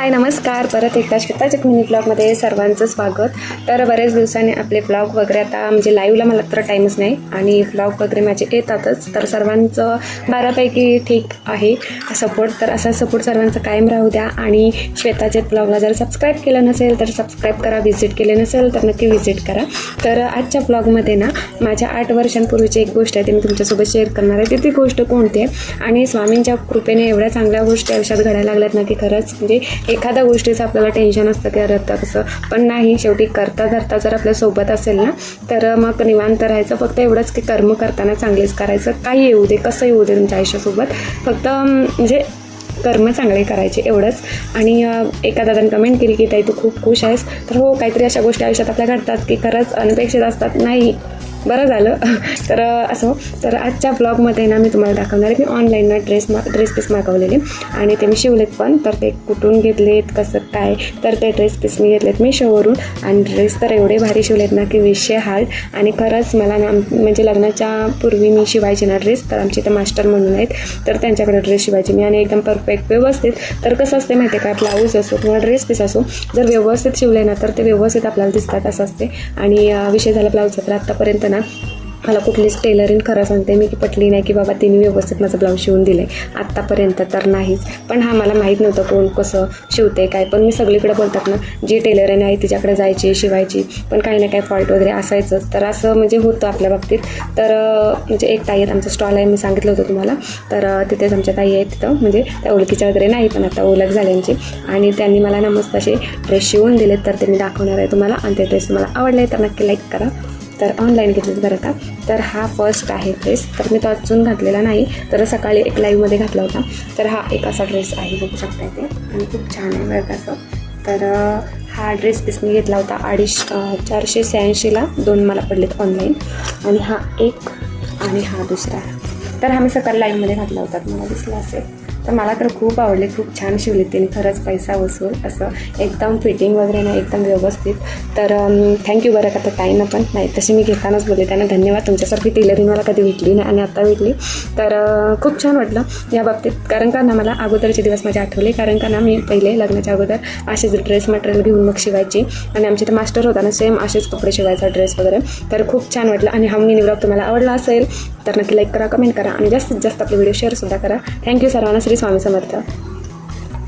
हाय नमस्कार, परत एकदा श्वेताच्या मिनी ब्लॉगमध्ये सर्वांचं स्वागत. तर बरेच दिवसांनी आपले ब्लॉग वगैरे आता म्हणजे लाईव्हला मला तर टाईमच नाही आणि ब्लॉग वगैरे माझे येतातच. तर सर्वांचं बऱ्यापैकी ठीक आहे सपोर्ट. तर असा सपोर्ट सर्वांचा कायम राहू द्या. आणि श्वेताचे ब्लॉगला जर सबस्क्राईब केलं नसेल तर सबस्क्राईब करा, व्हिजिट केले नसेल तर नक्की व्हिजिट करा. तर आजच्या ब्लॉगमध्ये ना माझ्या 8 वर्षांपूर्वीची एक गोष्ट आहे ती मी तुमच्यासोबत शेअर करणार आहे. ती गोष्ट कोणती आहे आणि स्वामींच्या कृपेने एवढ्या चांगल्या गोष्टी आयुष्यात घडायला लागल्यात ना की खरंच म्हणजे एखाद्या गोष्टीचं आपल्याला टेन्शन असतं की अरे कसं, पण नाही, शेवटी करता धरता जर आपल्या सोबत असेल ना तर मग निवांत राहायचं. फक्त एवढंच की कर्म करताना चांगलेच करायचं, काही येऊ दे कसं येऊ दे तुमच्या आयुष्यासोबत, फक्त म्हणजे कर्म चांगले करायचे एवढंच. आणि एका दादाने कमेंट केली की ताई तू खूप खुश आहेस. तर हो, काहीतरी अशा गोष्टी आयुष्यात आपल्या घडतात की खरंच अनपेक्षित असतात. नाही, बरं झालं. तर असो, तर आजच्या ब्लॉगमध्ये ना मी तुम्हाला दाखवणार आहे मी ऑनलाईन ना ड्रेस पीस मागवलेले आणि ते मी शिवलेत पण. तर ते कुठून घेतलेत कसं काय, तर ते ड्रेस पीस मी घेतलेत Meeshoवरून. आणि ड्रेस तर एवढे भारी शिवलेत ना की विषय हार्ड. आणि खरंच मला ना म्हणजे लग्नाच्या पूर्वी मी शिवायचे ना ड्रेस, तर आमचे इथं मास्टर म्हणून आहेत, तर त्यांच्याकडे ड्रेस शिवायचे मी आणि एकदम परफेक्ट व्यवस्थित. तर कसं असते माहिती आहे का, ब्लाऊज असो किंवा ड्रेस पीस असो, जर व्यवस्थित शिवले ना तर ते व्यवस्थित आपल्याला दिसतात असं असते. आणि विषय झाला ब्लाऊजचा, तर आत्तापर्यंत ना मला कुठलीच टेलरिंग खरं सांगते मी की पटली नाही की बाबा तिने व्यवस्थित माझं ब्लाऊज शिवून दिलं आहे आत्तापर्यंत, तर नाहीच. पण हा मला माहीत नव्हतं कोण कसं शिवते काय, पण मी सगळीकडे बोलतात ना जी टेलरिंग आहे तिच्याकडे जायची शिवायची, पण काही ना काही फॉल्ट वगैरे असायचंच. तर असं म्हणजे होतं आपल्या बाबतीत. तर म्हणजे एक ताई आहेत, आमचा स्टॉल आहे मी सांगितलं होतं तुम्हाला, तर तिथेच आमच्या ताई आहेत तिथं, म्हणजे त्या ओळखीच्या वगैरे नाही पण आता ओळख झाल्यांची. आणि त्यांनी मला ना मस्त असे ड्रेस शिवून दिलेत, तर ते मी दाखवणार आहे तुम्हाला. आणि ते ड्रेस तुम्हाला आवडले तर नक्की लाईक करा. तर ऑनलाईन घेतलेत बरं का. तर हा फर्स्ट आहे ड्रेस, तर मी तो अजून घातलेला नाही, तर सकाळी एक लाईव्हमध्ये घातला होता. तर हा एक असा ड्रेस आहे, बघू शकता इथे, आणि खूप छान आहे बरं का असं. तर हा ड्रेस पीस मी घेतला होता 486ला 2 मला पडलेत ऑनलाईन. आणि हा एक आणि हा दुसरा, तर हा मी सकाळी लाईव्हमध्ये घातला होता, मला दिसला असेल. तर मला तर खूप आवडले, खूप छान शिवले त्यांनी, खरंच पैसा वसूल असं एकदम फिटिंग वगैरे ना एकदम व्यवस्थित. तर थँक्यू बरं का. तर ताईंना पण नाही तशी मी घेतानाच बोलले त्यांना धन्यवाद, तुमच्यासारखी टेलरिंग मला कधी भेटली नाही आणि आता भेटली. तर खूप छान वाटलं या बाबतीत. कारण का ना मला अगोदरचे दिवस माझे आठवले, कारण का ना मी पहिले लग्नाच्या अगोदर असेच ड्रेस मटेरियल घेऊन मग शिवायची आणि आमचे तर मास्टर होता ना सेम असेच कपडे शिवायचा ड्रेस वगैरे. तर खूप छान वाटलं. आणि हा मिनी ब्लॉग तुम्हाला आवडला असेल तर नक्की लाईक करा, कमेंट करा आणि जास्तीत जास्त आपले व्हिडिओ शेअरसुद्धा करा. थँक्यू सर्वांना. श्री स्वामी समर्थ.